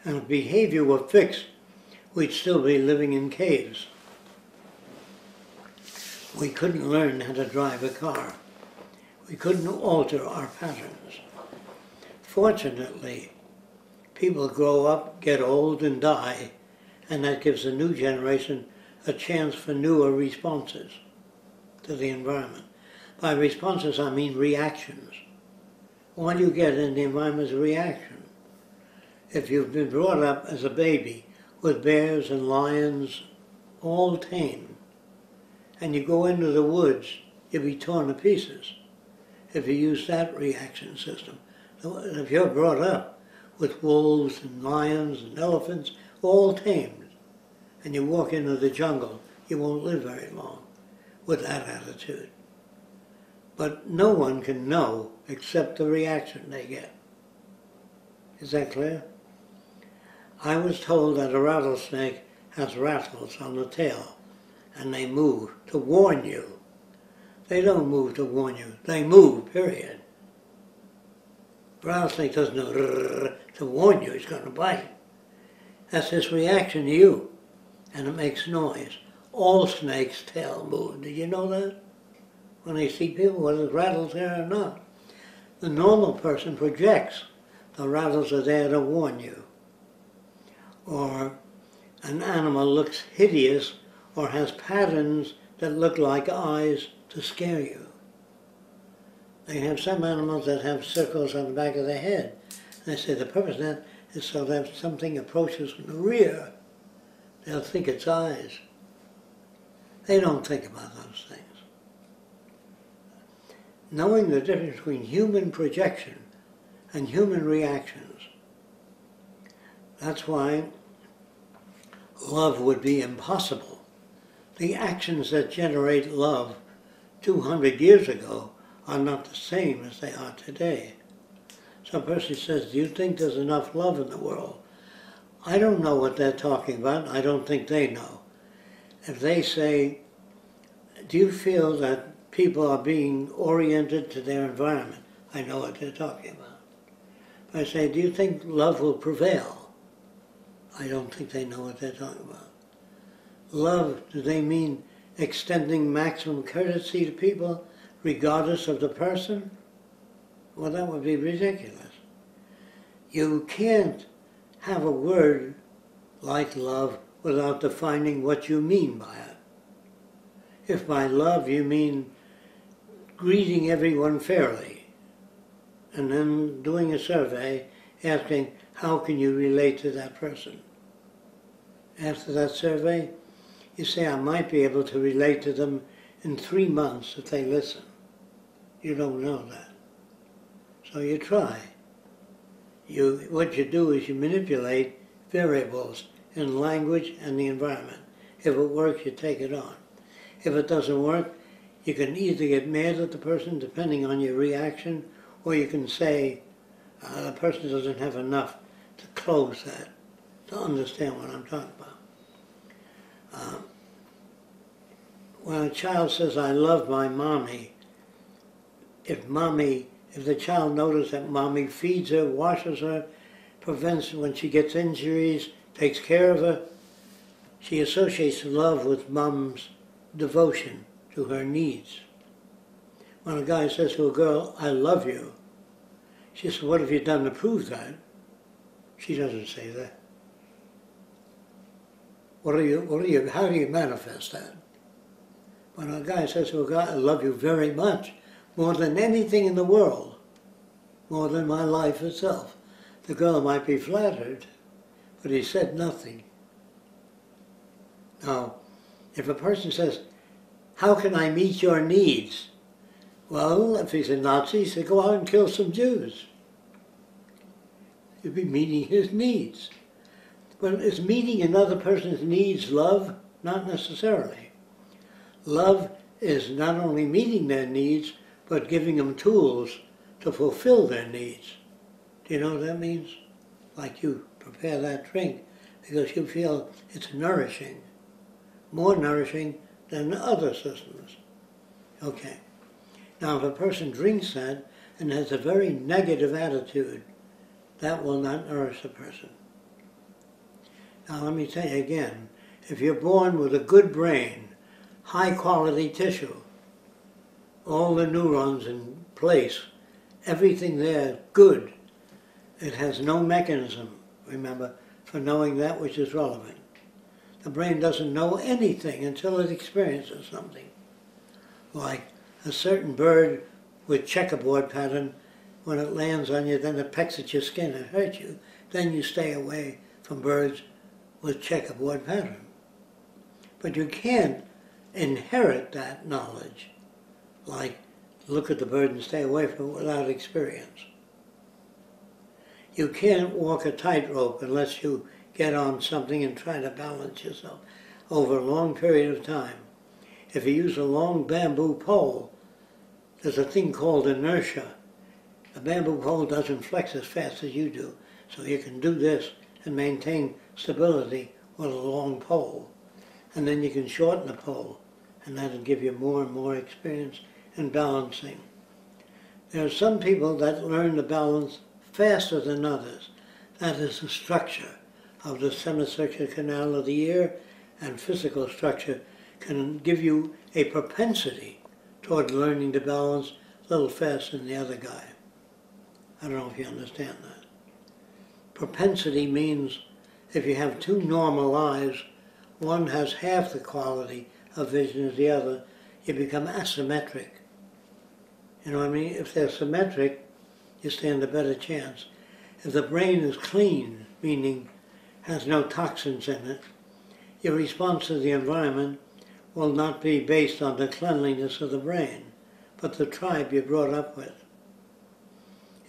And if behavior were fixed, we'd still be living in caves. We couldn't learn how to drive a car. We couldn't alter our patterns. Fortunately, people grow up, get old, and die, and that gives the new generation a chance for newer responses to the environment. By responses, I mean reactions. All you get in the environment is a reaction. If you've been brought up as a baby with bears and lions, all tame, and you go into the woods, you'll be torn to pieces if you use that reaction system. If you're brought up with wolves and lions and elephants, all tamed, and you walk into the jungle, you won't live very long with that attitude. But no one can know except the reaction they get. Is that clear? I was told that a rattlesnake has rattles on the tail, and they move to warn you. They don't move to warn you. They move, period. A rattlesnake doesn't know to warn you he's going to bite. That's his reaction to you, and it makes noise. All snakes' tail move. Did you know that? When they see people, whether it rattles there or not. The normal person projects. The rattles are there to warn you. Or an animal looks hideous or has patterns that look like eyes to scare you. They have some animals that have circles on the back of their head. And they say the purpose of that is so that if something approaches from the rear, they'll think it's eyes. They don't think about those things. Knowing the difference between human projection and human reactions, that's why love would be impossible. The actions that generate love 200 years ago are not the same as they are today. So a person says, do you think there's enough love in the world? I don't know what they're talking about. I don't think they know. If they say, do you feel that people are being oriented to their environment? I know what they're talking about. If I say, do you think love will prevail? I don't think they know what they're talking about. Love, do they mean extending maximum courtesy to people regardless of the person? Well, that would be ridiculous. You can't have a word like love without defining what you mean by it. If by love you mean greeting everyone fairly, and then doing a survey asking, how can you relate to that person? After that survey, you say, I might be able to relate to them in 3 months if they listen. You don't know that. So you try. What you do is you manipulate variables in language and the environment. If it works, you take it on. If it doesn't work, you can either get mad at the person, depending on your reaction, or you can say, the person doesn't have enough to close that, to understand what I'm talking about. When a child says, I love my mommy, if the child notices that mommy feeds her, washes her, prevents when she gets injuries, takes care of her, she associates love with mom's devotion to her needs. When a guy says to a girl, I love you, she says, what have you done to prove that? She doesn't say that. How do you manifest that? When a guy says to a guy, I love you very much, more than anything in the world, more than my life itself, the girl might be flattered, but he said nothing. Now, if a person says, how can I meet your needs? Well, if he's a Nazi, he said, go out and kill some Jews. You'd be meeting his needs. But is meeting another person's needs love? Not necessarily. Love is not only meeting their needs, but giving them tools to fulfill their needs. Do you know what that means? Like you prepare that drink because you feel it's nourishing, more nourishing than other systems. Okay. Now, if a person drinks that and has a very negative attitude, that will not nourish the person. Now let me tell you again, if you're born with a good brain, high quality tissue, all the neurons in place, everything there good, it has no mechanism, remember, for knowing that which is relevant. The brain doesn't know anything until it experiences something. Like a certain bird with checkerboard pattern, when it lands on you, then it pecks at your skin and hurts you. Then you stay away from birds with checkerboard pattern. But you can't inherit that knowledge, like look at the bird and stay away from it without experience. You can't walk a tightrope unless you get on something and try to balance yourself over a long period of time. If you use a long bamboo pole, there's a thing called inertia. A bamboo pole doesn't flex as fast as you do, so you can do this and maintain stability with a long pole. And then you can shorten the pole, and that'll give you more and more experience in balancing. There are some people that learn to balance faster than others. That is the structure of the semicircular canal of the ear, and physical structure can give you a propensity toward learning to balance a little faster than the other guy. I don't know if you understand that. Propensity means if you have two normal eyes, one has half the quality of vision as the other, you become asymmetric. You know what I mean? If they're symmetric, you stand a better chance. If the brain is clean, meaning has no toxins in it, your response to the environment will not be based on the cleanliness of the brain, but the tribe you're brought up with.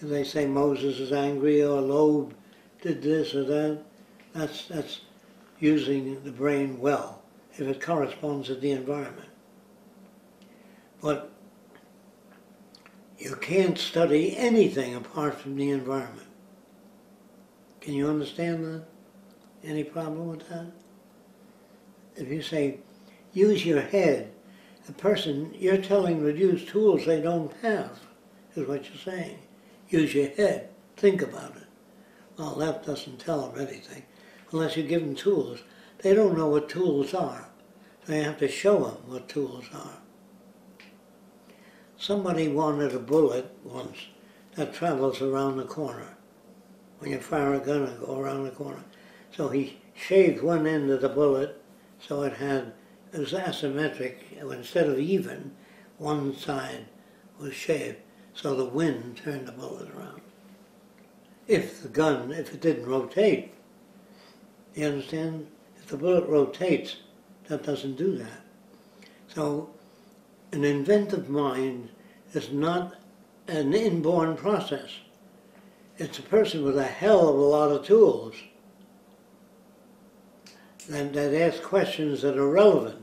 If they say Moses is angry or Loeb did this or that, that's using the brain well, if it corresponds to the environment. But you can't study anything apart from the environment. Can you understand that? Any problem with that? If you say, use your head, a person, you're telling them to use tools they don't have, is what you're saying. Use your head, think about it. Well, that doesn't tell them anything, unless you give them tools. They don't know what tools are, so you have to show them what tools are. Somebody wanted a bullet once that travels around the corner. When you fire a gun, it'll go around the corner. So he shaved one end of the bullet so it was asymmetric. Instead of even, one side was shaved, so the wind turned the bullet around. If it didn't rotate, you understand? If the bullet rotates, that doesn't do that. So an inventive mind is not an inborn process. It's a person with a hell of a lot of tools that ask questions that are relevant.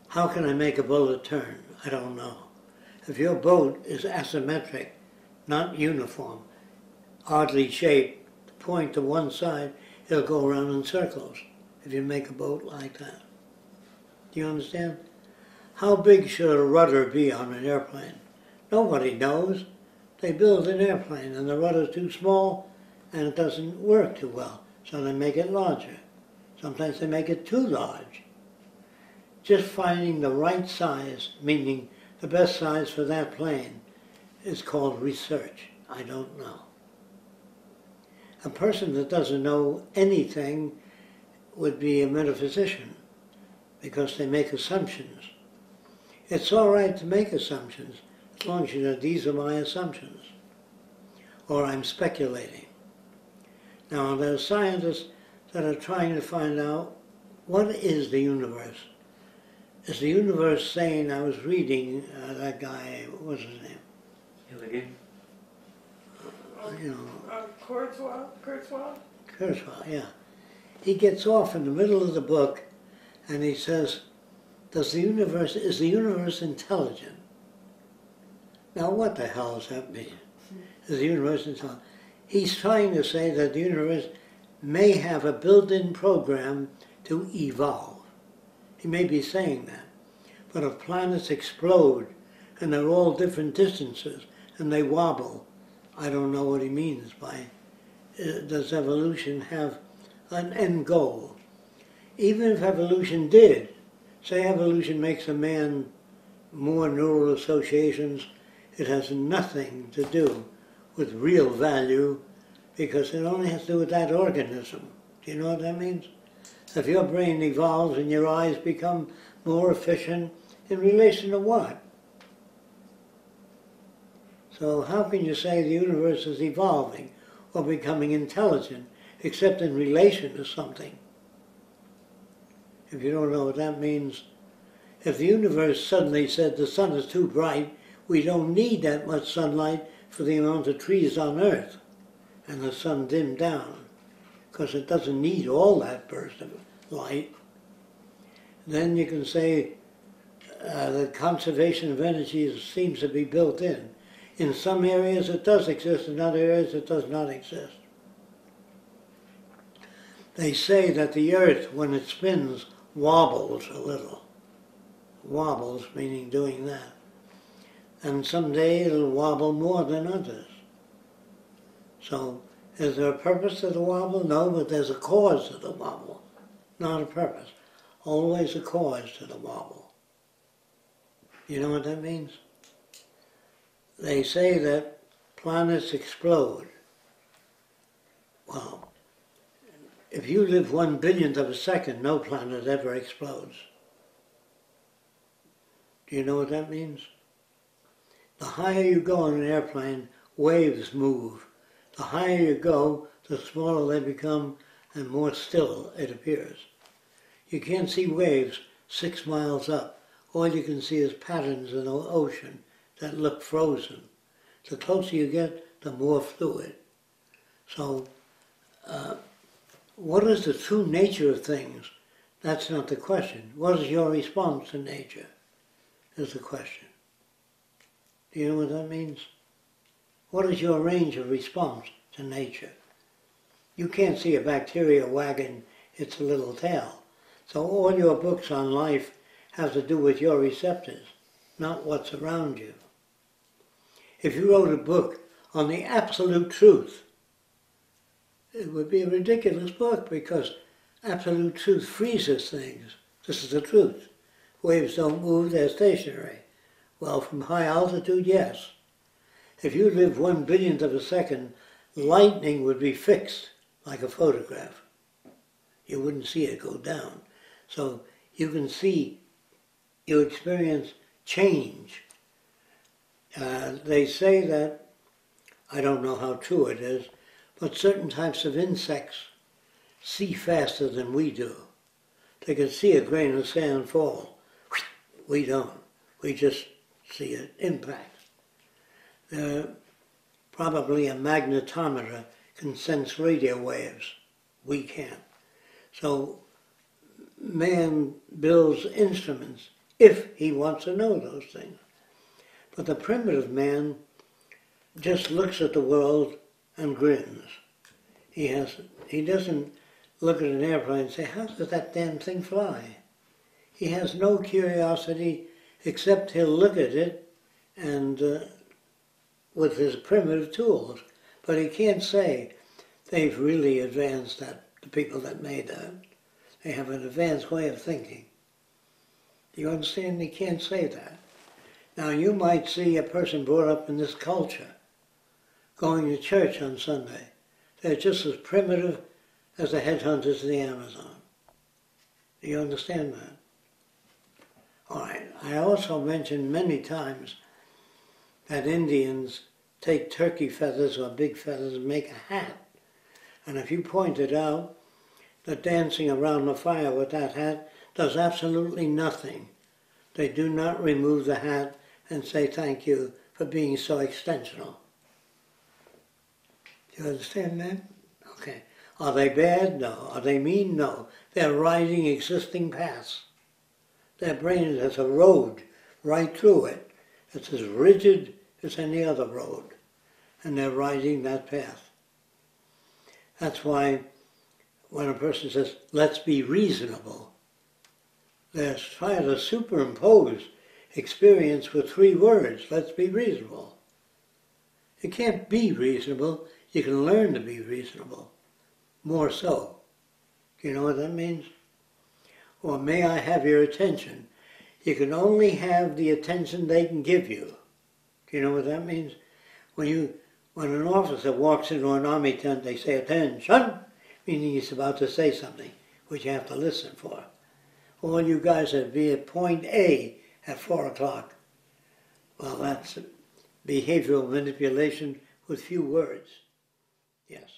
How can I make a bullet turn? I don't know. If your boat is asymmetric, not uniform, oddly shaped, point to one side, it'll go around in circles if you make a boat like that. Do you understand? How big should a rudder be on an airplane? Nobody knows. They build an airplane and the rudder's too small and it doesn't work too well, so they make it larger. Sometimes they make it too large. Just finding the right size, meaning the best size for that plane, is called research. I don't know. A person that doesn't know anything would be a metaphysician because they make assumptions. It's all right to make assumptions as long as you know these are my assumptions, or I'm speculating. Now there are scientists that are trying to find out what is the universe. Is the universe sane? I was reading that guy, what was his name? You know, Kurzweil, yeah. He gets off in the middle of the book and he says, is the universe intelligent? Now what the hell does that mean? Is the universe intelligent? He's trying to say that the universe may have a built-in program to evolve. He may be saying that. But if planets explode and they're all different distances and they wobble, I don't know what he means by, does evolution have an end goal. Even if evolution did, say evolution makes a man more neural associations, it has nothing to do with real value because it only has to do with that organism. Do you know what that means? If your brain evolves and your eyes become more efficient, in relation to what? So how can you say the universe is evolving or becoming intelligent except in relation to something? If you don't know what that means, if the universe suddenly said the sun is too bright, we don't need that much sunlight for the amount of trees on Earth, and the sun dimmed down, because it doesn't need all that burst of light, then you can say that conservation of energy seems to be built in. In some areas it does exist, in other areas it does not exist. They say that the Earth, when it spins, wobbles a little. Wobbles, meaning doing that. And someday it'll wobble more than others. So, is there a purpose to the wobble? No, but there's a cause to the wobble, not a purpose. Always a cause to the wobble. You know what that means? They say that planets explode. Well, if you live 1/1000000000th of a second, no planet ever explodes. Do you know what that means? The higher you go in an airplane, waves move. The higher you go, the smaller they become and more still it appears. You can't see waves 6 miles up. All you can see is patterns in the ocean that look frozen. The closer you get, the more fluid. So, what is the true nature of things? That's not the question. What is your response to nature is the question. Do you know what that means? What is your range of response to nature? You can't see a bacteria wagging its little tail. So all your books on life have to do with your receptors, not what's around you. If you wrote a book on the absolute truth, it would be a ridiculous book because absolute truth freezes things. This is the truth. Waves don't move, they're stationary. Well, from high altitude, yes. If you lived 1/10000000th of a second, lightning would be fixed like a photograph. You wouldn't see it go down. So you can see, you experience change. They say that, I don't know how true it is, but certain types of insects see faster than we do. They can see a grain of sand fall. We don't. We just see an impact. Probably a magnetometer can sense radio waves. We can't. So man builds instruments if he wants to know those things. But the primitive man just looks at the world and grins. He doesn't look at an airplane and say, how does that damn thing fly? He has no curiosity except he'll look at it and with his primitive tools. But he can't say they've really advanced that, the people that made that. They have an advanced way of thinking. Do you understand? He can't say that. Now you might see a person brought up in this culture going to church on Sunday. They're just as primitive as the headhunters in the Amazon. Do you understand that? All right. I also mentioned many times that Indians take turkey feathers or big feathers and make a hat. And if you pointed out that dancing around the fire with that hat does absolutely nothing. They do not remove the hat and say thank you for being so extensional. Do you understand that? Okay. Are they bad? No. Are they mean? No. They're riding existing paths. Their brain has a road right through it. It's as rigid as any other road. And they're riding that path. That's why when a person says, let's be reasonable, they're trying to superimpose experience with 3 words. Let's be reasonable. You can't be reasonable. You can learn to be reasonable. More so. Do you know what that means? Or may I have your attention? You can only have the attention they can give you. Do you know what that means? When an officer walks into an army tent, they say, "Attention," meaning he's about to say something, which you have to listen for. All you guys have to be at point A at 4 o'clock. Well, that's behavioral manipulation with few words. Yes.